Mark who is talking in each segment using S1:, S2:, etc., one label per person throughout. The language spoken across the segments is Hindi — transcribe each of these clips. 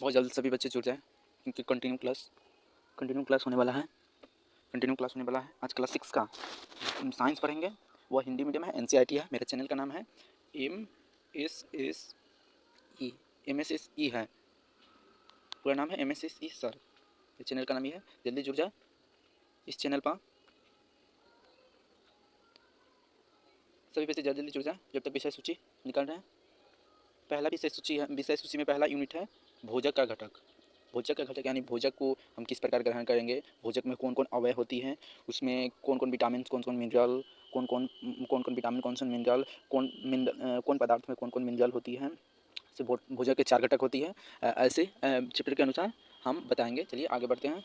S1: बहुत जल्द सभी बच्चे जुड़ जाएँ क्योंकि कंटिन्यू क्लास होने वाला है। आज क्लास 6 का साइंस पढ़ेंगे। वह हिंदी मीडियम है, NCERT है। मेरे चैनल का नाम है MSSE है। पूरा नाम है MSSE सर। इस चैनल का नाम ये है। जल्दी जुड़ जाए इस चैनल पर। सभी बच्चे जल्दी जुड़ जाए जब तक विषय सूची निकाल रहे हैं। पहला विषय सूची में पहला यूनिट है भोजक का घटक। भोजक का घटक यानी भोजक को हम किस प्रकार ग्रहण करेंगे, भोजक में कौन कौन अवयव होती हैं, उसमें कौन कौन विटामिन, कौन कौन मिनरल, कौन कौन विटामिन, कौन सा मिनरल, कौन पदार्थ में कौन कौन मिनरल होती है। से भोजक के 4 घटक होती है। ऐसे चैप्टर के अनुसार हम बताएंगे। चलिए आगे बढ़ते हैं।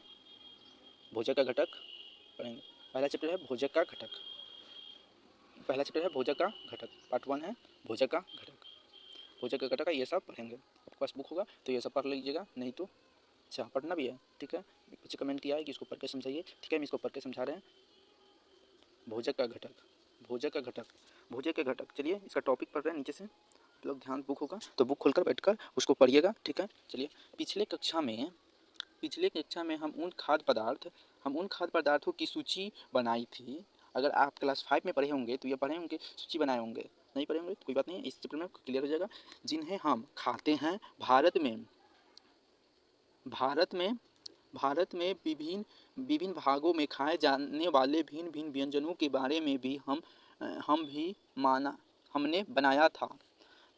S1: भोजक का घटक पढ़ेंगे। पहला चैप्टर है भोजक का घटक। पार्ट 1 है भोजक का घटक का ये सब पढ़ेंगे। आपके पास बुक होगा तो ये सब पढ़ लीजिएगा, नहीं तो अच्छा पढ़ना भी है, ठीक है। बच्चे कमेंट किया है कि इसको पढ़ के समझाइए, ठीक है, हम इसको पढ़ के समझा रहे हैं। भोजक का घटक। चलिए इसका टॉपिक पढ़ रहे हैं नीचे से। आप लोग ध्यान, बुक होगा तो बुक खोलकर बैठकर उसको पढ़िएगा, ठीक है। चलिए पिछले कक्षा में हम उन खाद्य पदार्थों की सूची बनाई थी। अगर आप क्लास 5 में पढ़े होंगे तो ये पढ़े होंगे, सूची बनाए होंगे। नहीं पढ़े होंगे तो कोई बात नहीं, इस चैप्टर में क्लियर हो जाएगा। जिन्हें हम खाते हैं। भारत में विभिन्न भागों में खाए जाने वाले भिन्न भिन्न व्यंजनों के बारे में भी हमने बनाया था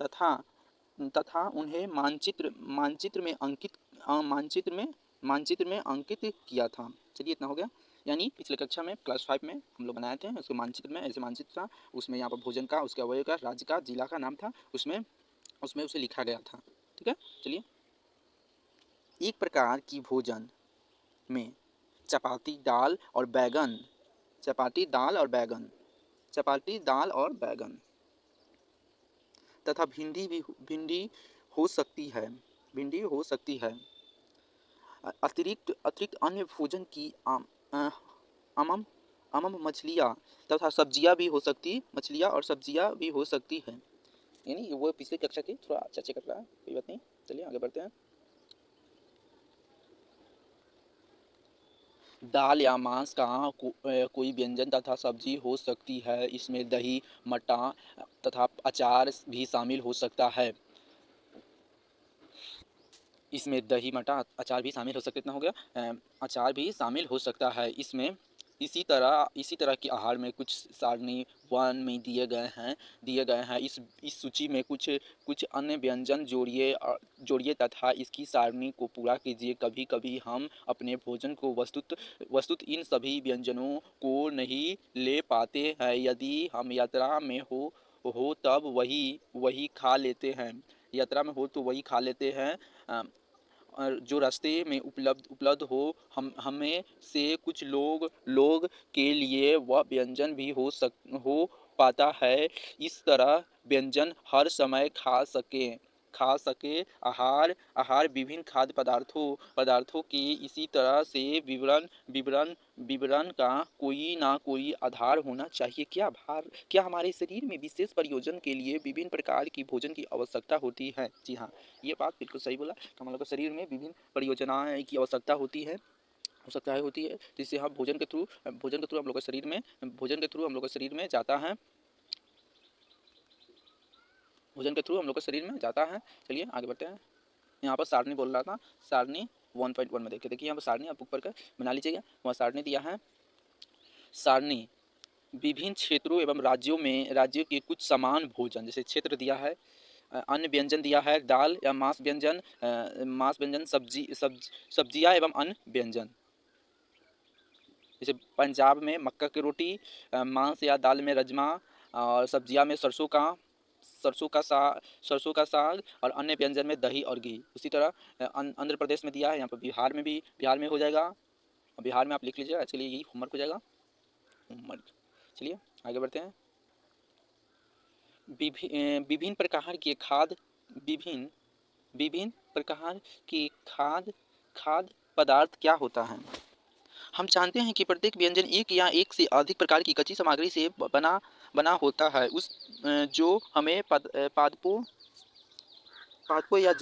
S1: तथा उन्हें मानचित्र में अंकित किया था। चलिए इतना हो गया। यानी पिछले कक्षा में क्लास 5 में हम लोग बनाए थे उसके मानचित्र में, ऐसे मानचित्र था। उसमें यहाँ पर भोजन का, उसके अवयव का, राज्य का, जिला का नाम था, उसमें उसे लिखा गया था, ठीक है। चलिए एक प्रकार की भोजन में चपाती दाल और बैगन तथा भिंडी हो सकती है। अतिरिक्त अन्य भोजन की अमम मछलियाँ तथा सब्जियाँ भी हो सकती है। यानी वो पिछले कक्षा की थोड़ा चर्चा कर रहा है, कोई बात नहीं। चलिए आगे बढ़ते हैं। दाल या मांस का कोई व्यंजन तथा सब्जी हो सकती है। इसमें दही, मट्टा तथा अचार भी शामिल हो सकता है। इतना हो गया। अचार भी शामिल हो सकता है इसमें। इसी तरह के आहार में कुछ सारणी 1 में दिए गए हैं। इस सूची में कुछ अन्य व्यंजन जोड़िए तथा इसकी सारणी को पूरा कीजिए। कभी कभी हम अपने भोजन को वस्तुत इन सभी व्यंजनों को नहीं ले पाते हैं। यदि हम यात्रा में हो तब वही खा लेते हैं। जो रास्ते में उपलब्ध हो। हमें से कुछ लोग के लिए वह व्यंजन भी हो पाता है। इस तरह व्यंजन हर समय खा सके। आहार विभिन्न खाद्य पदार्थों के इसी तरह से विवरण का कोई ना कोई आधार होना चाहिए। क्या हमारे शरीर में विशेष प्रयोजन के लिए विभिन्न प्रकार की भोजन की आवश्यकता होती है? जी हाँ, ये बात बिल्कुल सही बोला। हम लोग के शरीर में विभिन्न परियोजनाएं की आवश्यकता होती है, जिससे हम भोजन के थ्रू हम लोग के शरीर में जाता है। चलिए आगे बढ़ते हैं। यहाँ पर सारणी बोल रहा था, सारणी 1.1 में देखिए यहाँ पर सारणी आप बुक पढ़कर बना लीजिएगा। वहाँ सारणी दिया है। सारणी विभिन्न क्षेत्रों एवं राज्यों के कुछ समान भोजन, जैसे क्षेत्र दिया है। अन्य व्यंजन दिया है, दाल या मांस व्यंजन, सब्जियां एवं अन्य व्यंजन। जैसे पंजाब में मक्का की रोटी, मांस या दाल में राजमा, और सब्जियां में सरसों का साग और अन्य व्यंजन में दही और घी। उसी तरह आंध्र प्रदेश में दिया है। यहाँ पर बिहार में हो जाएगा। बिहार में आप लिख लीजिएगा, चलिए यही होमवर्क हो जाएगा। चलिए आगे बढ़ते हैं। विभिन्न प्रकार के खाद्य पदार्थ क्या होता है? हम जानते हैं कि प्रत्येक व्यंजन एक या एक से अधिक प्रकार की कच्ची सामग्री से बना होता है। जो हमें पादपों या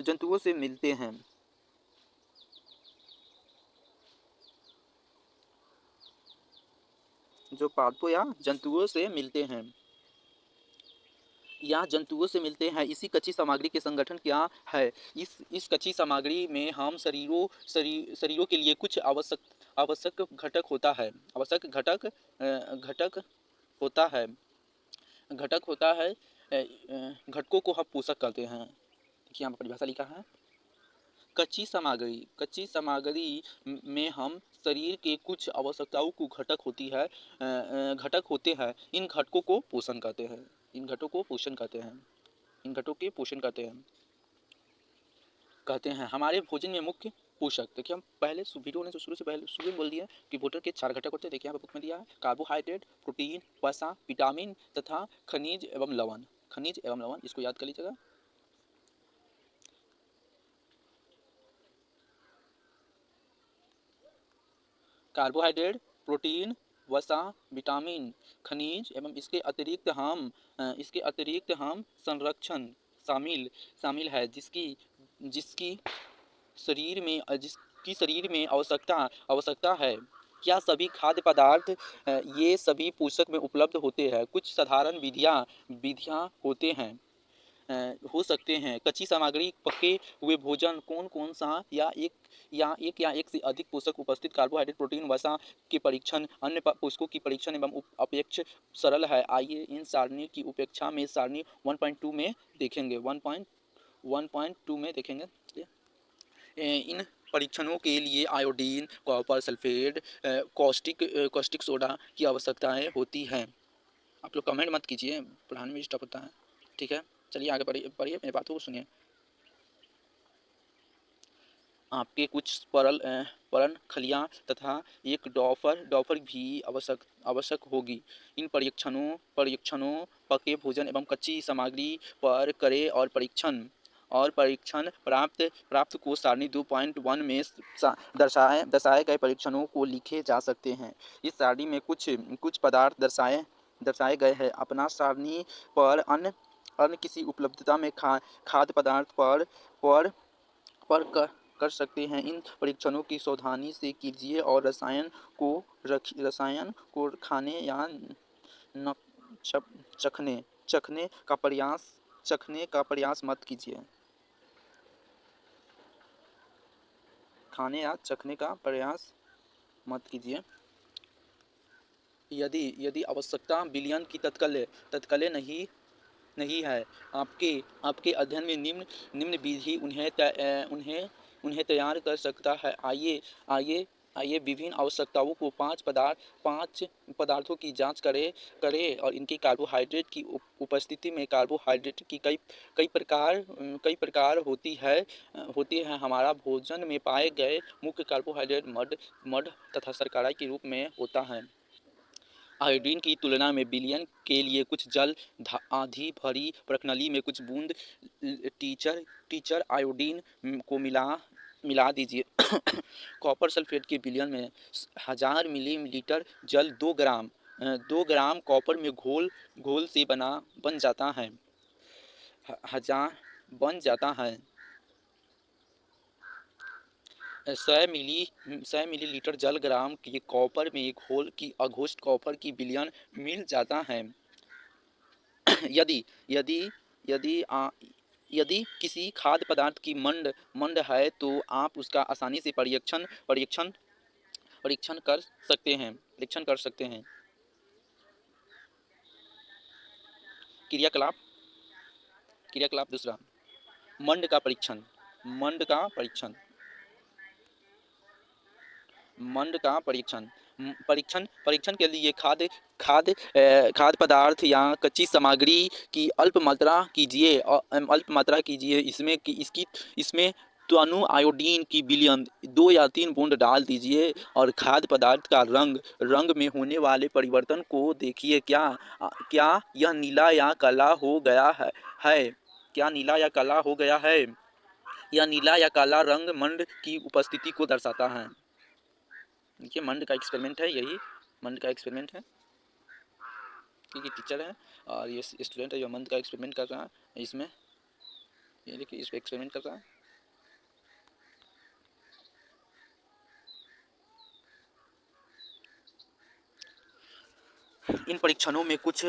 S1: जंतुओं से मिलते हैं। जो पादपों या जंतुओं से मिलते हैं या जंतुओं से मिलते हैं। इसी कच्ची सामग्री के संगठन क्या है? इस कच्ची सामग्री में हम शरीरों के लिए कुछ आवश्यक घटक होता है। आवश्यक घटक होता है घटक होता है घटकों को हम पोषक कहते हैं। देखिए यहाँ पर परिभाषा लिखा है, कच्ची सामग्री में हम शरीर के कुछ आवश्यकताओं को घटक होते हैं। इन घटकों को पोषण कहते हैं। इन घटकों को पोषण कहते हैं। इन घटकों के पोषण कहते हैं हमारे भोजन में मुख्य पोषक। देखिए हम पहले वीडियो ने जो शुरू में बोल दिया कि भोजन के 4 घटक होते हैं। देखिए यहाँ पर बुक में दिया है, कार्बोहाइड्रेट, प्रोटीन, वसा, विटामिन तथा खनिज एवं लवण। खनिज एवं लवण, इसको याद कर लीजिएगा। कार्बोहाइड्रेट, प्रोटीन, वसा, विटामिन, खनिज एवं इसके अतिरिक्त हम संरक्षण शामिल है जिसकी शरीर में आवश्यकता है। क्या सभी खाद्य पदार्थ ये सभी पोषक में उपलब्ध होते हैं? कुछ साधारण विधियाँ होते हैं हो सकते हैं। कच्ची सामग्री पके हुए भोजन कौन सा या एक से अधिक पोषक उपस्थित कार्बोहाइड्रेट, प्रोटीन, वसा के परीक्षण अन्य पोषकों की परीक्षण एवं अपेक्ष सरल है। आइए इन सारणी की उपेक्षा में सारणी 1.2 में देखेंगे। 1.2 में देखेंगे। इन परीक्षणों के लिए iodine, copper sulphate, caustic soda की आवश्यकताएं होती हैं। आप लोग कमेंट मत कीजिए, पढ़ाने में डिस्टर्ब होता है। ठीक है, चलिए आगे पढ़िए मेरी बातों को सुनिए। आपके कुछ पर्ण खलियां तथा एक डॉफर भी आवश्यक होगी। इन परीक्षणों पके भोजन एवं कच्ची सामग्री पर करें और परीक्षण प्राप्त को सारणी 2.1 में दर्शाए गए परीक्षणों को लिखे जा सकते हैं। इस सारणी में कुछ पदार्थ दर्शाए गए हैं। अपना सारणी पर अन्य किसी उपलब्धता में खाद्य पदार्थ पर कर सकते हैं। इन परीक्षणों की सावधानी से कीजिए और रसायन को खाने या न चखने का प्रयास मत कीजिए। खाने या चखने का प्रयास मत कीजिए। यदि आवश्यकता बिलियन की तत्काल नहीं है, आपके अध्ययन में निम्न विधि उन्हें तैयार कर सकता है। आइए विभिन्न आवश्यकताओं को 5 पदार्थों की जांच करें और इनकी कार्बोहाइड्रेट की उपस्थिति में कार्बोहाइड्रेट की कई प्रकार होती है। हमारा भोजन में पाए गए मुख्य कार्बोहाइड्रेट मड तथा शर्करा के रूप में होता है। आयोडीन की तुलना में विलयन के लिए कुछ जल आधी भरी प्रणाली में कुछ बूंद टीचर आयोडीन को मिला दीजिए। कॉपर सल्फेट के विलयन में 1000 मिलीलीटर जल 2 ग्राम कॉपर में घोल से बन जाता है। 100 मिलीलीटर जल ग्राम के कॉपर में घोल की अघोषित कॉपर की विलयन मिल जाता है। यदि किसी खाद्य पदार्थ की मंड है तो आप उसका आसानी से परीक्षण कर सकते हैं। क्रियाकलाप दूसरा, मंड का परीक्षण के लिए खाद्य पदार्थ या कच्ची सामग्री की अल्प मात्रा कीजिए। इसमें तनु आयोडीन की विलयन 2 या 3 बूंद डाल दीजिए और खाद्य पदार्थ का रंग में होने वाले परिवर्तन को देखिए। क्या यह नीला या काला हो गया है? यह नीला या काला रंग मंड की उपस्थिति को दर्शाता है। देखिए मंड का एक्सपेरिमेंट है, यही मंड का एक्सपेरिमेंट है। क्योंकि टीचर है और ये स्टूडेंट है जो मंड का एक्सपेरिमेंट कर रहा है। इसमें ये देखिए इस पे एक्सपेरिमेंट कर रहा है। इन परीक्षणों में कुछ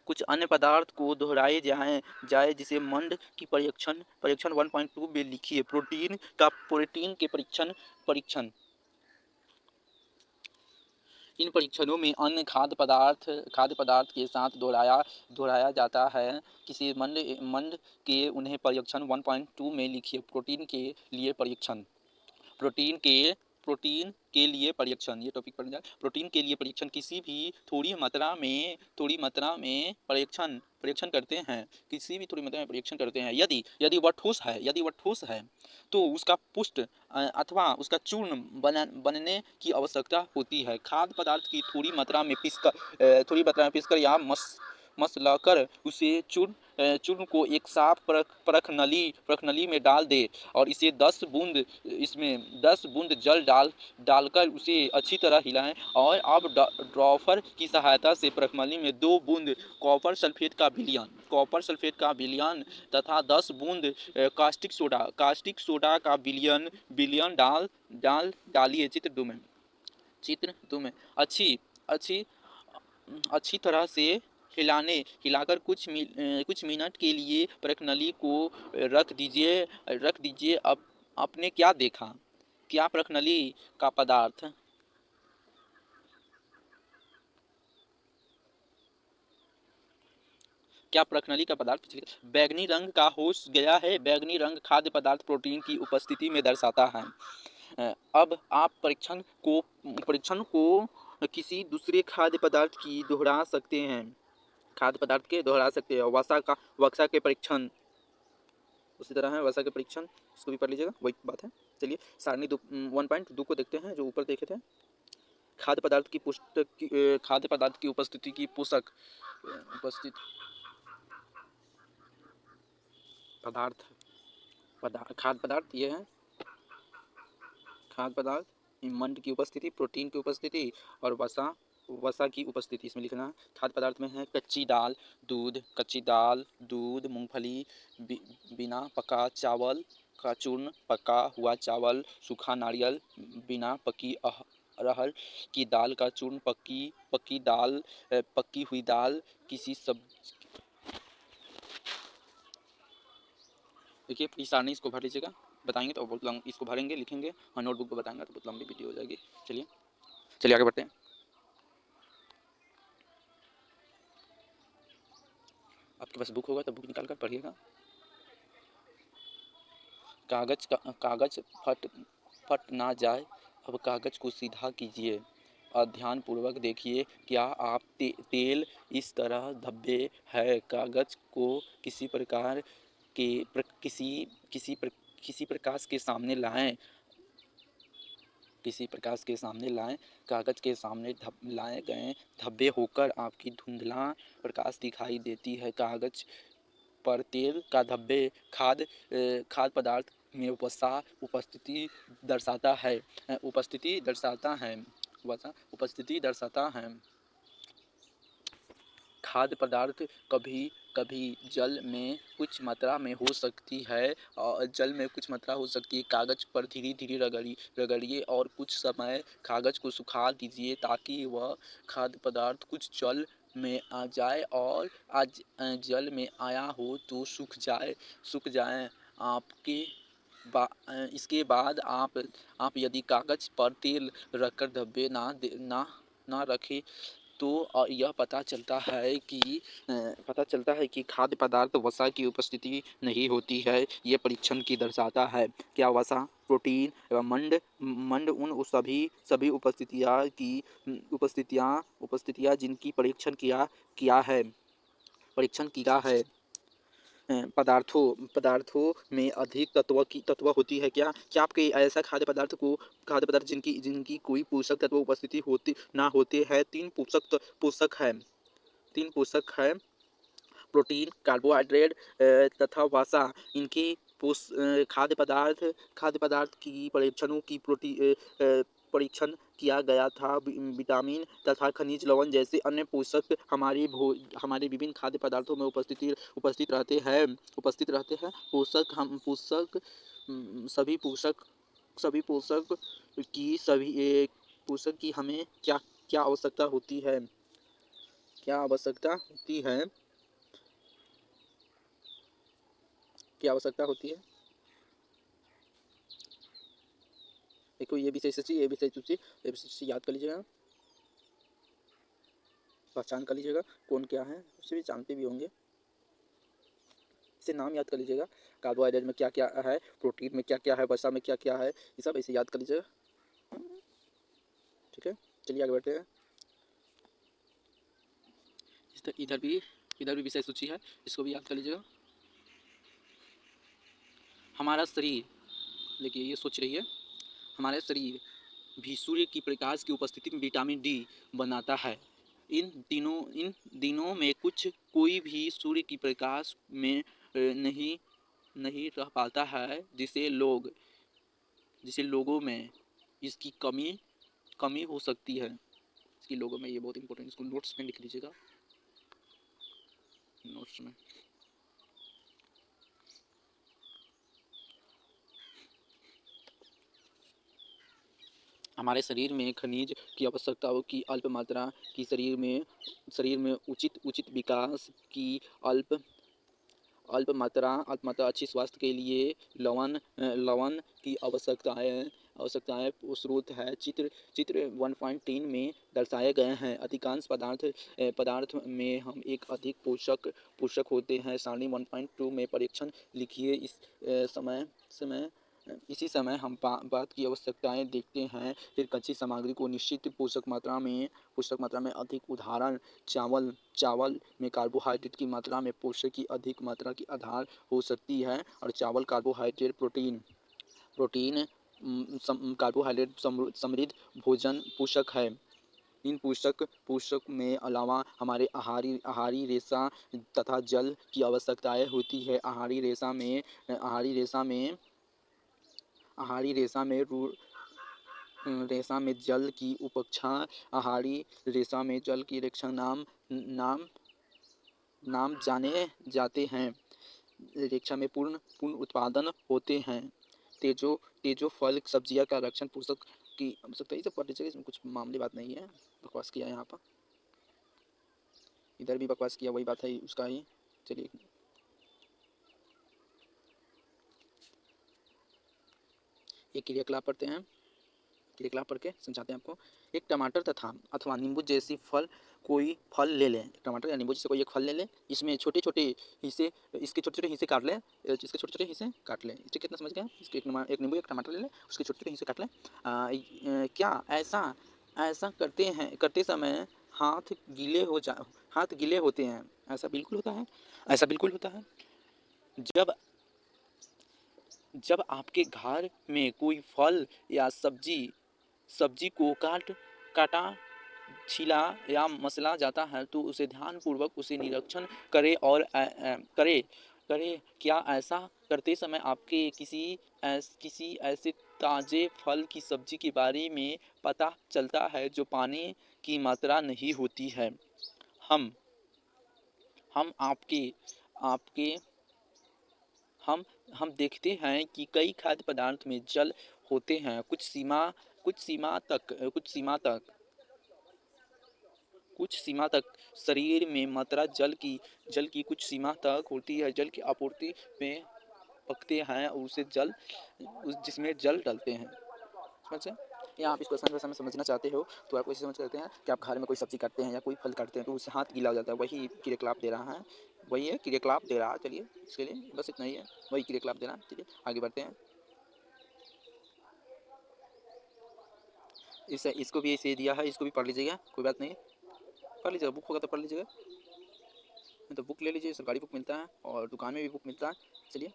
S1: कुछ अन्य पदार्थ को दोहराए जाए जिसे मंड की परीक्षण परीक्षण 1.2 में लिखिए। प्रोटीन के परीक्षण परीक्षण इन परीक्षणों में अन्य खाद्य पदार्थ के साथ दोहराया जाता है किसी मंड के उन्हें परीक्षण 1.2 में लिखिए। प्रोटीन के प्रोटीन के लिए परीक्षण, ये टॉपिक पढ़ जाए। प्रोटीन के लिए परीक्षण किसी भी थोड़ी मात्रा में परीक्षण करते हैं, किसी भी थोड़ी मात्रा में परीक्षण करते हैं। यदि वह ठोस है तो उसका पुष्ट अथवा उसका चूर्ण बनने की आवश्यकता होती है। खाद्य पदार्थ की थोड़ी मात्रा में पीसकर या मसलकर उसे चूर्ण को एक साफ परख नली में डाल दे और इसमें 10 बूंद जल डालकर उसे अच्छी तरह हिलाएं। और अब ड्रॉपर की सहायता से परख नली में 2 बूंद कॉपर सल्फेट का विलयन तथा 10 बूंद कास्टिक सोडा का विलयन डालिए। चित्र 2 में अच्छी तरह से हिलाकर कुछ मिनट के लिए प्रकनली को रख दीजिए। अब आपने क्या देखा? क्या प्रकनली का पदार्थ बैंगनी रंग का हो गया है? बैंगनी रंग खाद्य पदार्थ प्रोटीन की उपस्थिति में दर्शाता है। अब आप परीक्षण को किसी दूसरे खाद्य पदार्थ की दोहरा सकते हैं। वसा के परीक्षण उसी तरह है। वसा के परीक्षण इसको भी पढ़ लीजिएगा, वही बात है। चलिए सारणी 1.2 को देखते हैं, जो ऊपर देखे थे। खाद्य पदार्थ की उपस्थिति की पोषक खाद्य पदार्थ ये है। खाद्य पदार्थ, मंड की उपस्थिति, प्रोटीन की उपस्थिति और वसा की उपस्थिति इसमें लिखना है। खाद्य पदार्थ में है कच्ची दाल, दूध, मूंगफली, बिना पका चावल का चूर्ण, पका हुआ चावल, सूखा नारियल, बिना पकी अरहर की दाल का चूर्ण, पकी हुई दाल, किसी सब। देखिए पूरी सारणी इसको भर लीजिएगा। बताएंगे तो बहुत लंबी, इसको भरेंगे लिखेंगे और नोटबुक पर बताएंगे तो बहुत लंबी वीडियो हो जाएगी। चलिए आगे बढ़ते हैं। आपके पास बुक होगा तो बुक निकाल कर पढ़िएगा। कागज फट ना जाए। अब कागज को सीधा कीजिए और ध्यानपूर्वक देखिए। क्या आप तेल इस तरह धब्बे है? कागज को किसी प्रकाश के सामने लाएं। कागज के सामने लाए गए धब्बे होकर आपकी धुंधला प्रकाश दिखाई देती है। कागज पर तेल का धब्बे खाद्य पदार्थ में उपस्थिति दर्शाता है। खाद्य पदार्थ कभी कभी जल में कुछ मात्रा में हो सकती है। कागज पर धीरे धीरे रगड़िए और कुछ समय कागज को सुखा दीजिए ताकि वह खाद्य पदार्थ कुछ जल में आ जाए और जल में आया हो तो सूख जाए। इसके बाद आप यदि कागज पर तेल रखकर धब्बे ना रखें तो यह पता चलता है कि खाद्य पदार्थ वसा की उपस्थिति नहीं होती है। ये परीक्षण की दर्शाता है। क्या वसा, प्रोटीन एवं मंड उन सभी उपस्थितियाँ जिनकी परीक्षण किया है। पदार्थों में अधिक तत्व होती है। क्या आपके ऐसा खाद्य पदार्थ जिनकी कोई पोषक तत्व उपस्थिति होते हैं? 3 पोषक है प्रोटीन, कार्बोहाइड्रेट तथा वसा। इनके खाद्य पदार्थ की परीक्षणों की परीक्षण किया गया था। विटामिन तथा खनिज लवण जैसे अन्य पोषक हमारे विभिन्न खाद्य पदार्थों में उपस्थित रहते हैं। सभी पोषक पोषक की हमें क्या क्या आवश्यकता होती है क्या आवश्यकता होती है क्या आवश्यकता होती है देखो, ये विषय सूची याद कर लीजिएगा, पहचान कर लीजिएगा कौन क्या है, उसे भी जानते भी होंगे, इसे नाम याद कर लीजिएगा। कार्बोहाइड्रेट में क्या क्या है, प्रोटीन में क्या क्या है, वसा में क्या क्या है, ये सब ऐसे याद कर लीजिएगा। ठीक है, चलिए आगे बढ़ते हैं। इधर भी विषय सूची है, इसको भी याद कर लीजिएगा। हमारा शरीर, देखिए ये सोच रही है, हमारा शरीर भी सूर्य की प्रकाश की उपस्थिति में विटामिन डी बनाता है। इन दिनों में कोई भी सूर्य की प्रकाश में नहीं रह पाता है, जिसे लोगों में इसकी कमी हो सकती है। इसकी लोगों में, ये बहुत इंपॉर्टेंट, इसको नोट्स में लिख लीजिएगा, नोट्स में। हमारे शरीर में खनिज की आवश्यकताओं की अल्प मात्रा की शरीर में उचित विकास की अल्प मात्रा अच्छी स्वास्थ्य के लिए लवण की आवश्यकताएं स्रोत है। चित्र 1.3 में दर्शाए गए हैं। अधिकांश पदार्थ में हम एक अधिक पोषक होते हैं। सारणी 1.2 में परीक्षण लिखिए। इसी समय हम बात की आवश्यकताएं देखते हैं। फिर कच्ची सामग्री को निश्चित पोषक मात्रा में अधिक, उदाहरण चावल में कार्बोहाइड्रेट की मात्रा में पोषक की अधिक मात्रा की आधार हो सकती है। और चावल कार्बोहाइड्रेट प्रोटीन कार्बोहाइड्रेट समृद्ध भोजन पोषक है। इन पोषक में अलावा हमारे आहारी रेशा तथा जल की आवश्यकताएं होती है। आहारी रेशा में जल की उपेक्षा, आहारी रेशा में जल की रेखा नाम जाने जाते हैं। रेशा में पूर्ण उत्पादन होते हैं। तेजो फल सब्जियां का रक्षण पोषक की आवश्यकता, ये सब पढ़ लीजिएगा, इसमें कुछ मामूली बात नहीं है, बकवास किया यहाँ पर, इधर भी बकवास किया, वही बात है उसका ही। चलिए एक क्रियाकलाप पढ़ते हैं, क्रियाकलाप पढ़ के समझाते हैं आपको। एक टमाटर अथवा नींबू जैसी कोई फल ले लें। टमाटर या नींबू जैसे कोई एक फल ले लें, इसके छोटे छोटे हिस्से काट लें। इससे कितना समझ गए? इसके एक नींबू एक टमाटर ले लें, उसके छोटे छोटे हिस्से काट लें। क्या ऐसा करते समय हाथ गीले होते हैं? ऐसा बिल्कुल होता है। जब आपके घर में कोई फल या सब्जी को काटा, छीला या मसला जाता है, तो उसे ध्यानपूर्वक उसे निरीक्षण करे। क्या ऐसा करते समय आपके किसी ऐसे ताजे फल की सब्जी के बारे में पता चलता है जो पानी की मात्रा नहीं होती है? हम आपके हम देखते हैं कि कई खाद्य पदार्थ में जल होते हैं। कुछ सीमा तक शरीर में मात्रा जल की कुछ सीमा तक होती है। जल की आपूर्ति में पकते हैं और जिसमें जल डालते हैं। समझे? या आप इसको आसान भाषा में समझना चाहते हो तो आप ऐसे समझ सकते हैं कि आप घर में कोई सब्जी काटते हैं या कोई फल काटते हैं, तो उससे हाथ गीला हो जाता है, वही क्रियाकलाप दे रहा है। चलिए, इसके लिए बस इतना ही है, वही क्रियाकलाप दे रहा है। चलिए आगे बढ़ते हैं। इसको भी ऐसे दिया है, इसको भी पढ़ लीजिएगा, कोई बात नहीं, पढ़ लीजिएगा, बुक होगा तो पढ़ लीजिएगा, तो बुक ले लीजिए, सरकारी बुक मिलता है और दुकान में भी बुक मिलता है। चलिए,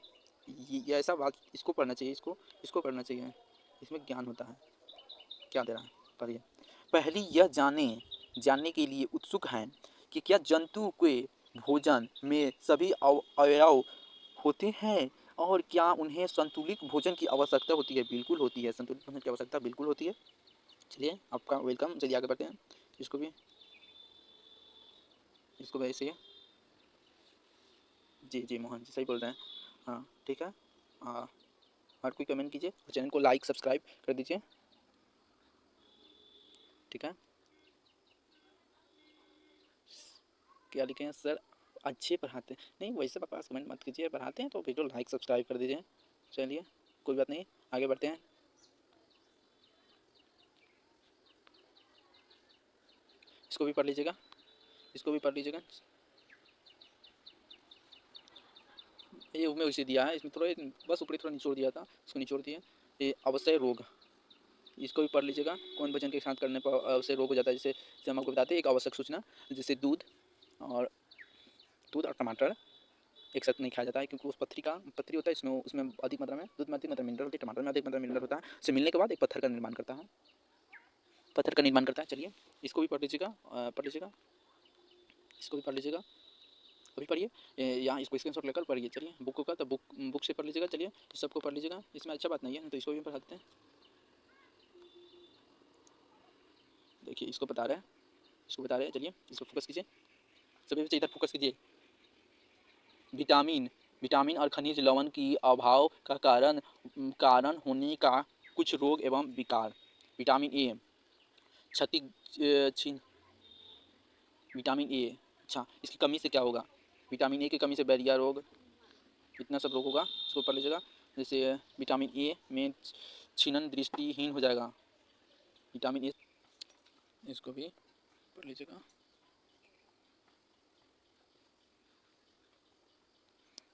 S1: ये ऐसा बात, इसको पढ़ना चाहिए, इसको पढ़ना चाहिए, इसमें ज्ञान होता है। क्या दे रहा है, पढ़िए। पहली यह जानने के लिए उत्सुक हैं कि क्या जंतु के भोजन में सभी अवयव होते हैं और क्या उन्हें संतुलित भोजन की आवश्यकता होती है? बिल्कुल होती है, संतुलित भोजन की आवश्यकता बिल्कुल होती है। चलिए आपका वेलकम। चलिए आगे बढ़ते हैं। इसको भी ऐसे ही है। जी जी मोहन जी सही बोल रहे हैं। हाँ ठीक है। हाँ हर कोई कमेंट कीजिए और चैनल को लाइक सब्सक्राइब कर दीजिए। ठीक है। क्या लिखे हैं सर? अच्छे पढ़ाते हैं। नहीं वैसे बकवास कमेंट मत कीजिए, पढ़ाते हैं तो वीडियो लाइक सब्सक्राइब कर दीजिए। चलिए कोई बात नहीं, आगे बढ़ते हैं। इसको भी पढ़ लीजिएगा, इसको भी पढ़ लीजिएगा। ये मैं उसे दिया है, इसमें थोड़ा बस ऊपरी थोड़ा निचोड़ दिया था, उसको निचोड़ दिया। ये अवश्य रोग, इसको भी पढ़ लीजिएगा। कौन भोजन के साथ करने पर अवश्य रोग हो जाता है, जैसे हम आपको बताते हैं एक आवश्यक सूचना, जैसे और दूध और टमाटर एक साथ नहीं खाया जाता है, क्योंकि उस पथरी होता है, इसमें उसमें अधिक मात्रा में दूध में अधिक मात्रा में मिनरल होती है, टमाटर में अधिक मात्रा में मिनरल होता है, उसे मिलने के बाद एक पत्थर का निर्माण करता है, चलिए इसको भी पढ़ लीजिएगा, इसको भी पढ़ लीजिएगा। अभी पढ़िए, यहाँ इसको स्क्रीनशॉट लेकर पढ़िए। चलिए बुक होगा तो बुक से पढ़ लीजिएगा। चलिए इस सबको पढ़ लीजिएगा, इसमें अच्छा बात नहीं है तो इसको भी पढ़ा देते हैं। देखिए इसको बता रहे हैं, चलिए इसको फोकस कीजिए, सभी बच्चे इधर फोकस कीजिए। विटामिन और खनिज लवण की अभाव का कारण होने का कुछ रोग एवं विकार। विटामिन ए क्षति छीन विटामिन ए, अच्छा इसकी कमी से क्या होगा? विटामिन ए की कमी से बैरिया रोग, इतना सब रोग होगा, इसको पढ़ लीजिएगा। जैसे विटामिन ए में छीनन दृष्टिहीन हो जाएगा, विटामिन ए, इसको भी पढ़ लीजिएगा।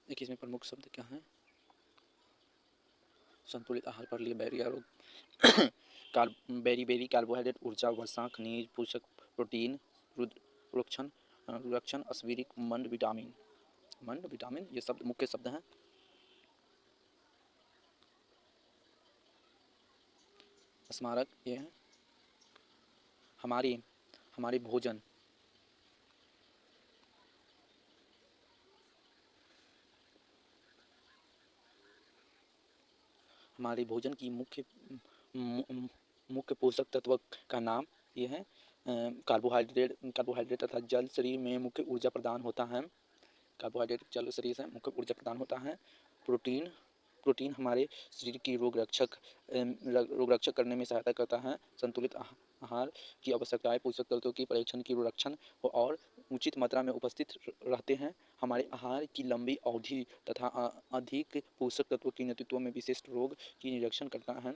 S1: देखिए इसमें प्रमुख शब्द क्या हैं। संतुलित आहार पढ़ लिए, बैरिया रोग बेरी कार्बोहाइड्रेट, ऊर्जा, वसा, खनिज, पोषक, प्रोटीन, रुरक्षण, अस्वीरिक, मंड विटामिन ये शब्द मुख्य शब्द हैं। स्मारक ये है हमारे भोजन, की मुख्य पोषक तत्व का नाम ये है। कार्बोहाइड्रेट तथा जल शरीर में मुख्य ऊर्जा प्रदान होता है। कार्बोहाइड्रेट जल शरीर से मुख्य ऊर्जा प्रदान होता है। प्रोटीन हमारे शरीर की रोग रक्षक करने में सहायता करता है। संतुलित आहार की आवश्यकता है, पोषक तत्वों की परीक्षण की संरक्षण और उचित मात्रा में उपस्थित रहते हैं। हमारे आहार की लंबी अवधि तथा अधिक पोषक तत्वों की नेतृत्व में विशिष्ट रोग की निरीक्षण करता है।